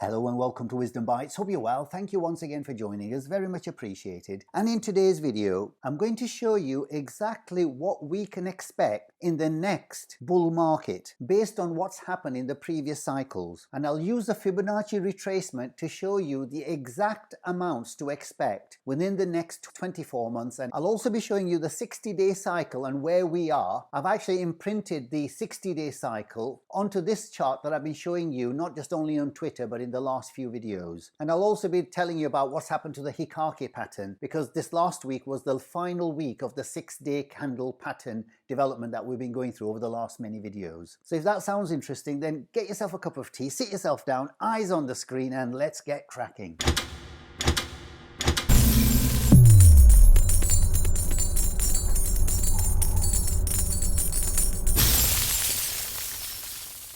Hello and welcome to Wisdom Bites. Hope you're well. Thank you once again for joining us. Very much appreciated. And in today's video, I'm going to show you exactly what we can expect in the next bull market based on what's happened in the previous cycles. And I'll use the Fibonacci retracement to show you the exact amounts to expect within the next 24 months. And I'll also be showing you the 60-day cycle and where we are. I've actually imprinted the 60-day cycle onto this chart that I've been showing you, not just only on Twitter, but in the last few videos. And I'll also be telling you about what's happened to the Hikake pattern, because this last week was the final week of the 6-day candle pattern development that we've been going through over the last many videos. So if that sounds interesting, then get yourself a cup of tea, sit yourself down, eyes on the screen, and let's get cracking.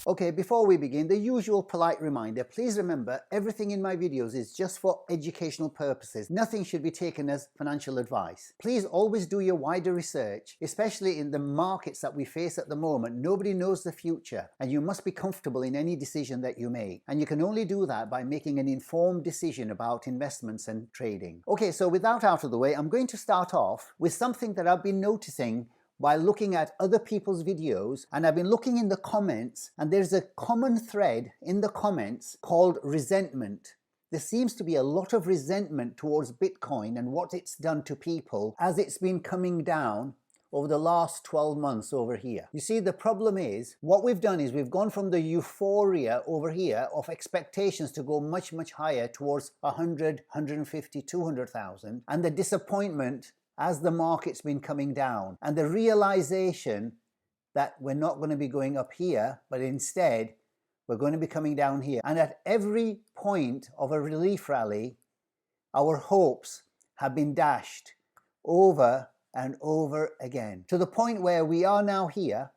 Okay, before we begin, the usual polite reminder, please remember everything in my videos is just for educational purposes. Nothing should be taken as financial advice. Please always do your wider research, especially in the markets that we face at the moment. Nobody knows the future, and you must be comfortable in any decision that you make. And you can only do that by making an informed decision about investments and trading. Okay, so with that out of the way, I'm going to start off with something that I've been noticing while looking at other people's videos, and I've been looking in the comments, and there's a common thread in the comments called resentment. There seems to be a lot of resentment towards Bitcoin and what it's done to people as it's been coming down over the last 12 months over here. You see, the problem is, what we've done is we've gone from the euphoria over here of expectations to go much, much higher towards 100, 150, 200,000, and the disappointment as the market's been coming down, and the realization that we're not going to be going up here, but instead we're going to be coming down here. And at every point of a relief rally, our hopes have been dashed over and over again, to the point where we are now here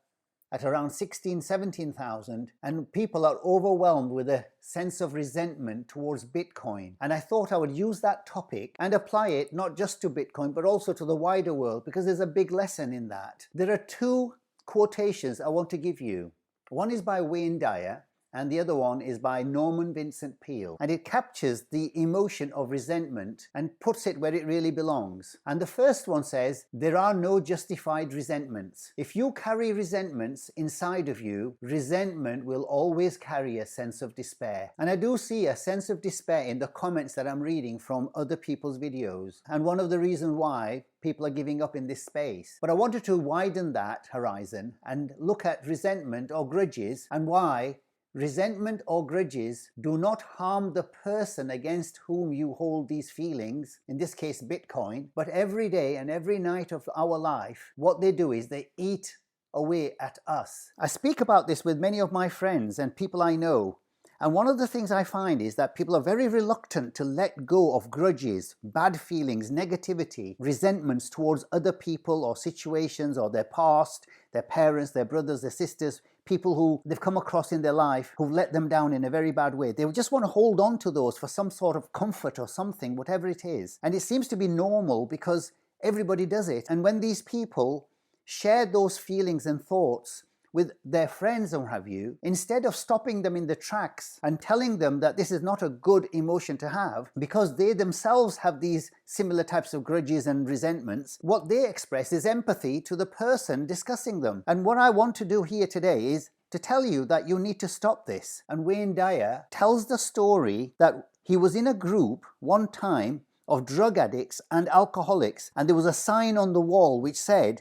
at around 16, 17,000, and people are overwhelmed with a sense of resentment towards Bitcoin. And I thought I would use that topic and apply it not just to Bitcoin, but also to the wider world, because there's a big lesson in that. There are two quotations I want to give you. One is by Wayne Dyer, and the other one is by Norman Vincent Peale. And it captures the emotion of resentment and puts it where it really belongs. And the first one says, there are no justified resentments. If you carry resentments inside of you, resentment will always carry a sense of despair. And I do see a sense of despair in the comments that I'm reading from other people's videos. And one of the reasons why people are giving up in this space. But I wanted to widen that horizon and look at resentment or grudges, and why resentment or grudges do not harm the person against whom you hold these feelings, in this case Bitcoin, but every day and every night of our life, what they do is they eat away at us. I speak about this with many of my friends and people I know, and one of the things I find is that people are very reluctant to let go of grudges, bad feelings, negativity, resentments towards other people or situations or their past, their parents, their brothers, their sisters, people who they've come across in their life who've let them down in a very bad way. They just want to hold on to those for some sort of comfort or something, whatever it is. And it seems to be normal because everybody does it. And when these people share those feelings and thoughts with their friends or have you, instead of stopping them in the tracks and telling them that this is not a good emotion to have, because they themselves have these similar types of grudges and resentments, what they express is empathy to the person discussing them. And what I want to do here today is to tell you that you need to stop this. And Wayne Dyer tells the story that he was in a group one time of drug addicts and alcoholics, and there was a sign on the wall which said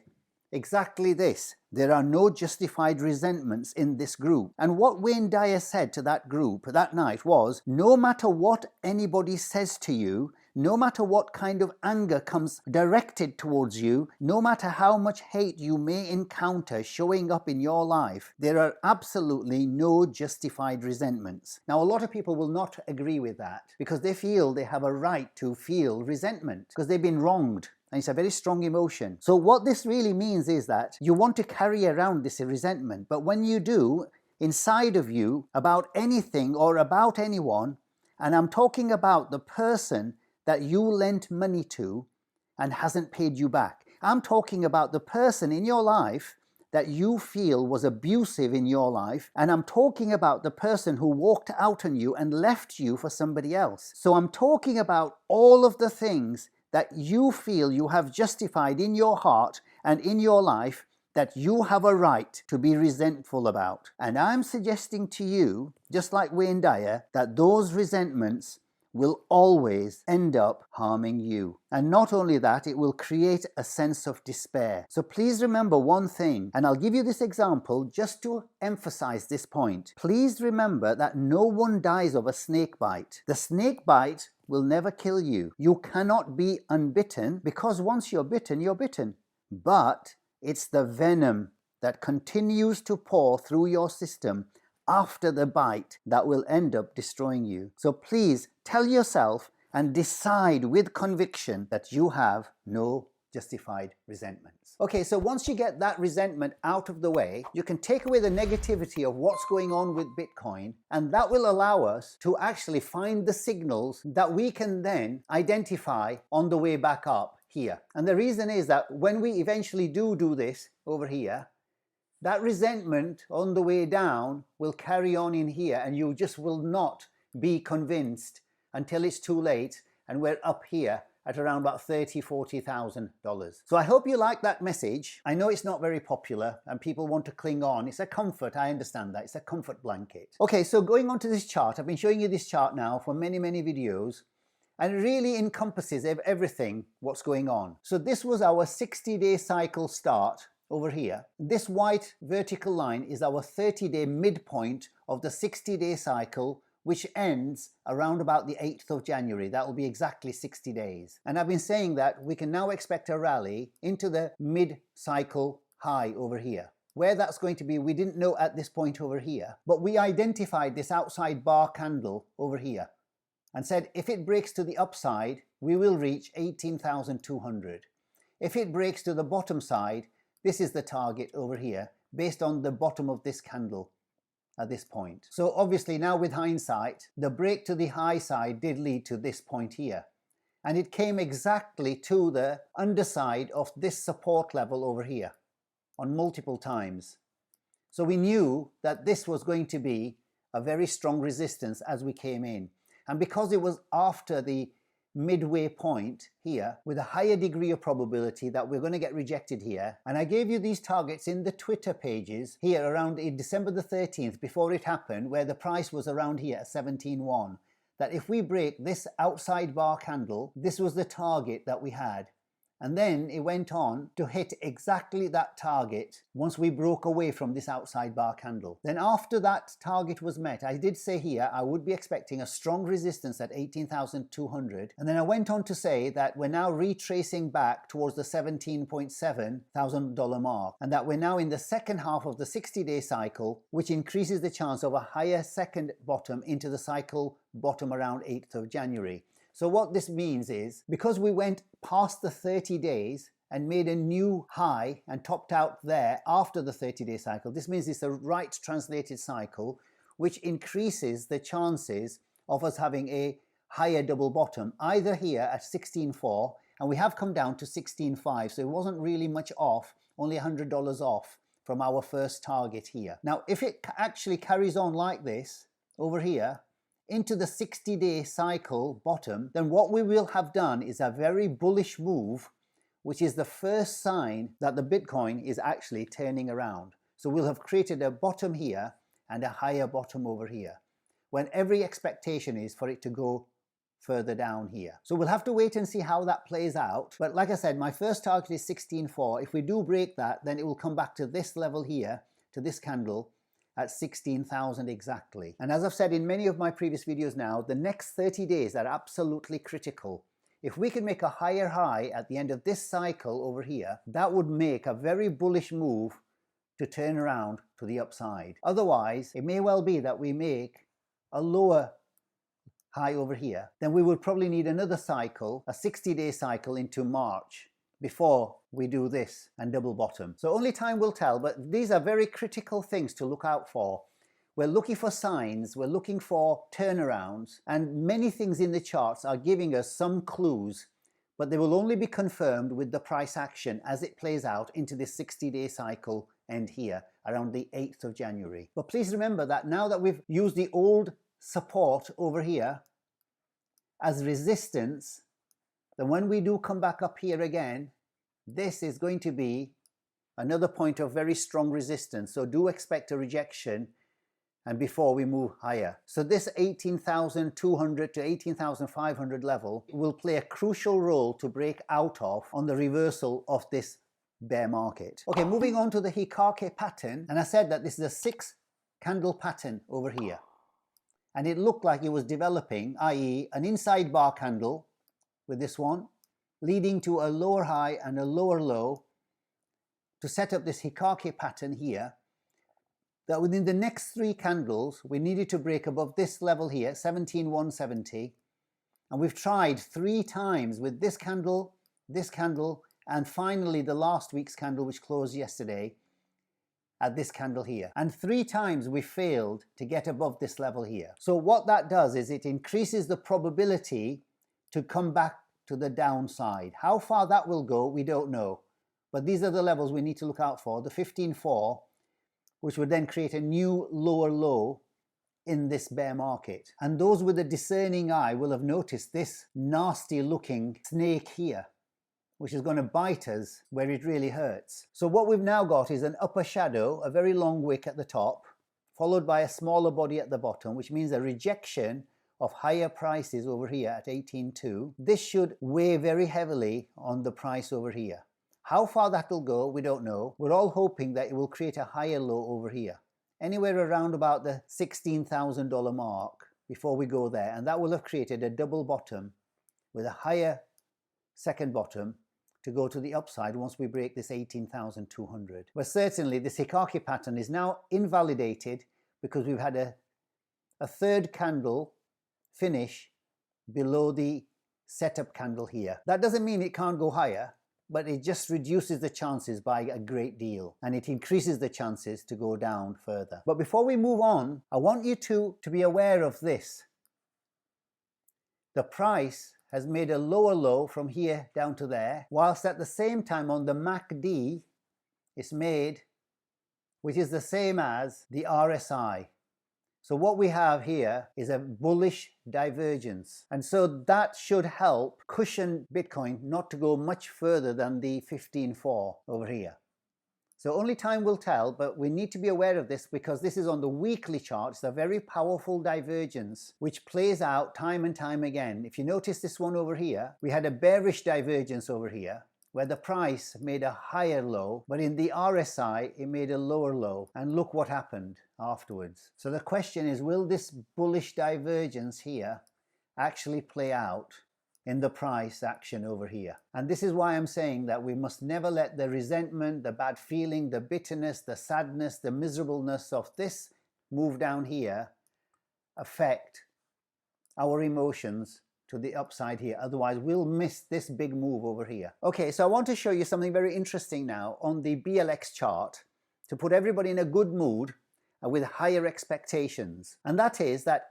exactly this: there are no justified resentments in this group. And what Wayne Dyer said to that group that night was, no matter what anybody says to you, no matter what kind of anger comes directed towards you, no matter how much hate you may encounter showing up in your life, there are absolutely no justified resentments. Now, a lot of people will not agree with that because they feel they have a right to feel resentment because they've been wronged. And it's a very strong emotion. So what this really means is that you want to carry around this resentment, but when you do, inside of you, about anything or about anyone, and I'm talking about the person that you lent money to and hasn't paid you back. I'm talking about the person in your life that you feel was abusive in your life, and I'm talking about the person who walked out on you and left you for somebody else. So I'm talking about all of the things that you feel you have justified in your heart and in your life that you have a right to be resentful about. And I'm suggesting to you, just like Wayne Dyer, that those resentments will always end up harming you. And not only that, it will create a sense of despair. So please remember one thing, and I'll give you this example just to emphasize this point. Please remember that no one dies of a snake bite. The snake bite will never kill you. You cannot be unbitten, because once you're bitten, you're bitten. But it's the venom that continues to pour through your system after the bite that will end up destroying you. So please tell yourself and decide with conviction that you have no justified resentments. Okay, so once you get that resentment out of the way, you can take away the negativity of what's going on with Bitcoin, and that will allow us to actually find the signals that we can then identify on the way back up here. And the reason is that when we eventually do this over here, that resentment on the way down will carry on in here, and you just will not be convinced until it's too late and we're up here at around about $30,000-$40,000. So I hope you like that message. I know it's not very popular and people want to cling on. It's a comfort, I understand that. It's a comfort blanket. Okay, so going on to this chart, I've been showing you this chart now for many videos, and it really encompasses everything what's going on. So this was our 60-day cycle start over here. This white vertical line is our 30-day midpoint of the 60-day cycle, which ends around about the 8th of January. That will be exactly 60 days. And I've been saying that we can now expect a rally into the mid-cycle high over here. Where that's going to be, we didn't know at this point over here, but we identified this outside bar candle over here and said if it breaks to the upside, we will reach 18,200. If it breaks to the bottom side, this is the target over here based on the bottom of this candle at this point. So obviously now with hindsight, the break to the high side did lead to this point here. And it came exactly to the underside of this support level over here on multiple times. So we knew that this was going to be a very strong resistance as we came in. And because it was after the midway point here, with a higher degree of probability that we're going to get rejected here, and I gave you these targets in the Twitter pages here around December the 13th before it happened, where the price was around here at 17.1, that if we break this outside bar candle, this was the target that we had. And then it went on to hit exactly that target once we broke away from this outside bar candle. Then after that target was met, I did say here I would be expecting a strong resistance at 18,200. And then I went on to say that we're now retracing back towards the $17,700 mark, and that we're now in the second half of the 60-day cycle, which increases the chance of a higher second bottom into the cycle bottom around 8th of January. So what this means is, because we went past the 30 days and made a new high and topped out there after the 30-day cycle, this means it's a right translated cycle, which increases the chances of us having a higher double bottom, either here at 16.4, and we have come down to 16.5, so it wasn't really much off, only $100 off from our first target here. Now, if it actually carries on like this over here, into the 60-day cycle bottom, then what we will have done is a very bullish move, which is the first sign that the Bitcoin is actually turning around. So we'll have created a bottom here and a higher bottom over here, when every expectation is for it to go further down here. So we'll have to wait and see how that plays out. But like I said, my first target is 16.4. If we do break that, then it will come back to this level here, to this candle, at 16,000 exactly. And as I've said in many of my previous videos now, the next 30 days are absolutely critical. If we can make a higher high at the end of this cycle over here, that would make a very bullish move to turn around to the upside. Otherwise, it may well be that we make a lower high over here. Then we would probably need another cycle, a 60-day cycle into March, before we do this and double bottom. So only time will tell, but these are very critical things to look out for. We're looking for signs, we're looking for turnarounds, and many things in the charts are giving us some clues, but they will only be confirmed with the price action as it plays out into this 60-day cycle end here around the 8th of January. But please remember that now that we've used the old support over here as resistance, then when we do come back up here again, this is going to be another point of very strong resistance. So do expect a rejection and before we move higher. So this 18,200 to 18,500 level will play a crucial role to break out of on the reversal of this bear market. Okay, moving on to the Hikake pattern, and I said that this is a 6 candle pattern over here. And it looked like it was developing, i.e. an inside bar candle with this one, leading to a lower high and a lower low to set up this Hikake pattern here, that within the next 3 candles, we needed to break above this level here, 17,170. And we've tried 3 times with this candle, and finally the last week's candle, which closed yesterday, at this candle here. And 3 times we failed to get above this level here. So what that does is it increases the probability to come back to the downside. How far that will go, we don't know. But these are the levels we need to look out for. The 15.4, which would then create a new lower low in this bear market. And those with a discerning eye will have noticed this nasty looking snake here, which is going to bite us where it really hurts. So what we've now got is an upper shadow, a very long wick at the top, followed by a smaller body at the bottom, which means a rejection of higher prices over here at 18.2. This should weigh very heavily on the price over here. How far that will go, we don't know. We're all hoping that it will create a higher low over here, anywhere around about the $16,000 mark before we go there. And that will have created a double bottom with a higher second bottom to go to the upside once we break this 18,200. But certainly this Hikake pattern is now invalidated because we've had a third candle finish below the setup candle here. That doesn't mean it can't go higher, but it just reduces the chances by a great deal, and it increases the chances to go down further. But before we move on, I want you to be aware of this. The price has made a lower low from here down to there, whilst at the same time on the MACD it's made, which is the same as the RSI. So what we have here is a bullish divergence. And so that should help cushion Bitcoin not to go much further than the 15.4 over here. So only time will tell, but we need to be aware of this because this is on the weekly chart. It's a very powerful divergence which plays out time and time again. If you notice this one over here, we had a bearish divergence over here where the price made a higher low, but in the RSI it made a lower low, and look what happened afterwards. So the question is, will this bullish divergence here actually play out in the price action over here? And this is why I'm saying that we must never let the resentment, the bad feeling, the bitterness, the sadness, the miserableness of this move down here affect our emotions to the upside here. Otherwise we'll miss this big move over here. Okay, so I want to show you something very interesting now on the BLX chart to put everybody in a good mood with higher expectations. And that is that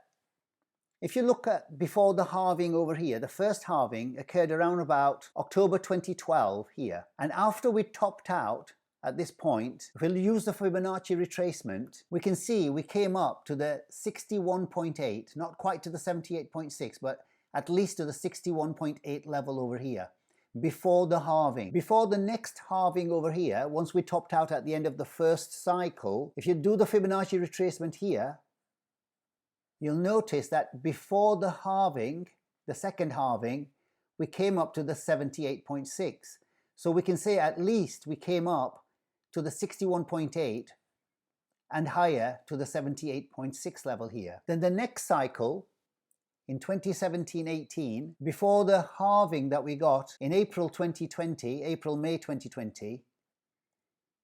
if you look at before the halving over here, the first halving occurred around about October 2012 here. And after we topped out at this point, if we'll use the Fibonacci retracement, we can see we came up to the 61.8, not quite to the 78.6, but at least to the 61.8 level over here, before the halving. Before the next halving over here, once we topped out at the end of the first cycle, if you do the Fibonacci retracement here, you'll notice that before the halving, the second halving, we came up to the 78.6. So we can say at least we came up to the 61.8 and higher to the 78.6 level here. Then the next cycle, in 2017-18, before the halving that we got in April 2020, April-May 2020,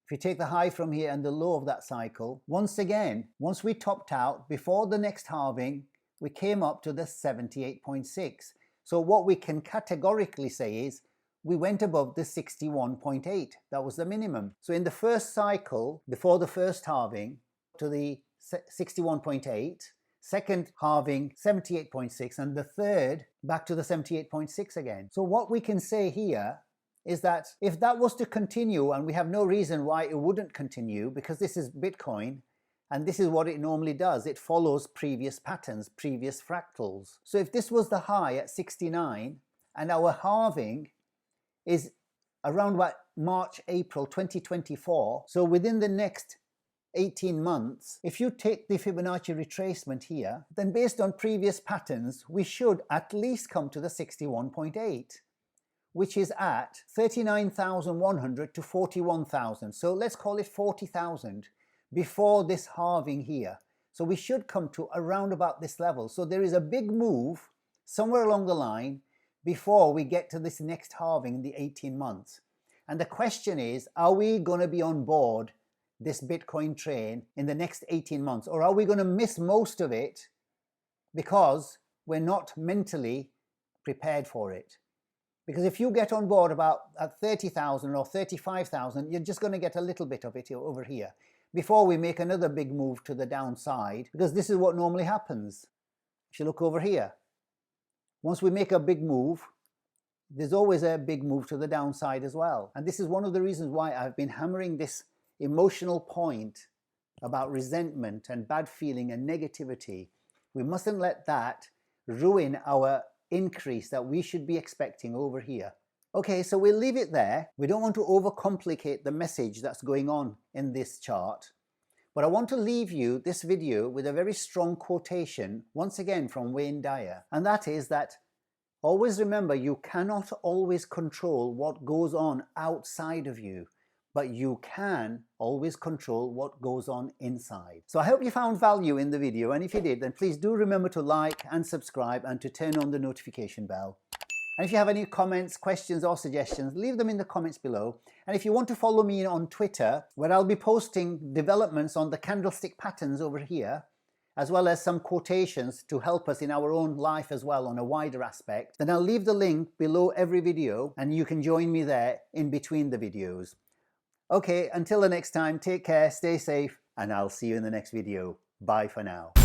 if you take the high from here and the low of that cycle, once again, once we topped out, before the next halving, we came up to the 78.6. So what we can categorically say is, we went above the 61.8. That was the minimum. So in the first cycle, before the first halving, to the 61.8, second halving 78.6, and the third back to the 78.6 again. So what we can say here is that if that was to continue, and we have no reason why it wouldn't continue, because this is Bitcoin, and this is what it normally does. It follows previous patterns, previous fractals. So if this was the high at 69, and our halving is around about March, April 2024, so within the next 18 months, if you take the Fibonacci retracement here, then based on previous patterns, we should at least come to the 61.8, which is at 39,100 to 41,000. So let's call it 40,000 before this halving here. So we should come to around about this level. So there is a big move somewhere along the line before we get to this next halving in the 18 months. And the question is, are we going to be on board this Bitcoin train in the next 18 months? Or are we going to miss most of it because we're not mentally prepared for it? Because if you get on board about at 30,000 or 35,000, you're just going to get a little bit of it over here before we make another big move to the downside, because this is what normally happens. If you look over here, once we make a big move, there's always a big move to the downside as well. And this is one of the reasons why I've been hammering this emotional point about resentment and bad feeling and negativity. We mustn't let that ruin our increase that we should be expecting over here. Okay, so we'll leave it there. We don't want to overcomplicate the message that's going on in this chart, but I want to leave you this video with a very strong quotation, once again from Wayne Dyer, and that is that always remember, you cannot always control what goes on outside of you, but you can always control what goes on inside. So I hope you found value in the video, and if you did, then please do remember to like and subscribe and to turn on the notification bell. And if you have any comments, questions or suggestions, leave them in the comments below. And if you want to follow me on Twitter, where I'll be posting developments on the candlestick patterns over here, as well as some quotations to help us in our own life as well on a wider aspect, then I'll leave the link below every video and you can join me there in between the videos. Okay, until the next time, take care, stay safe, and I'll see you in the next video. Bye for now.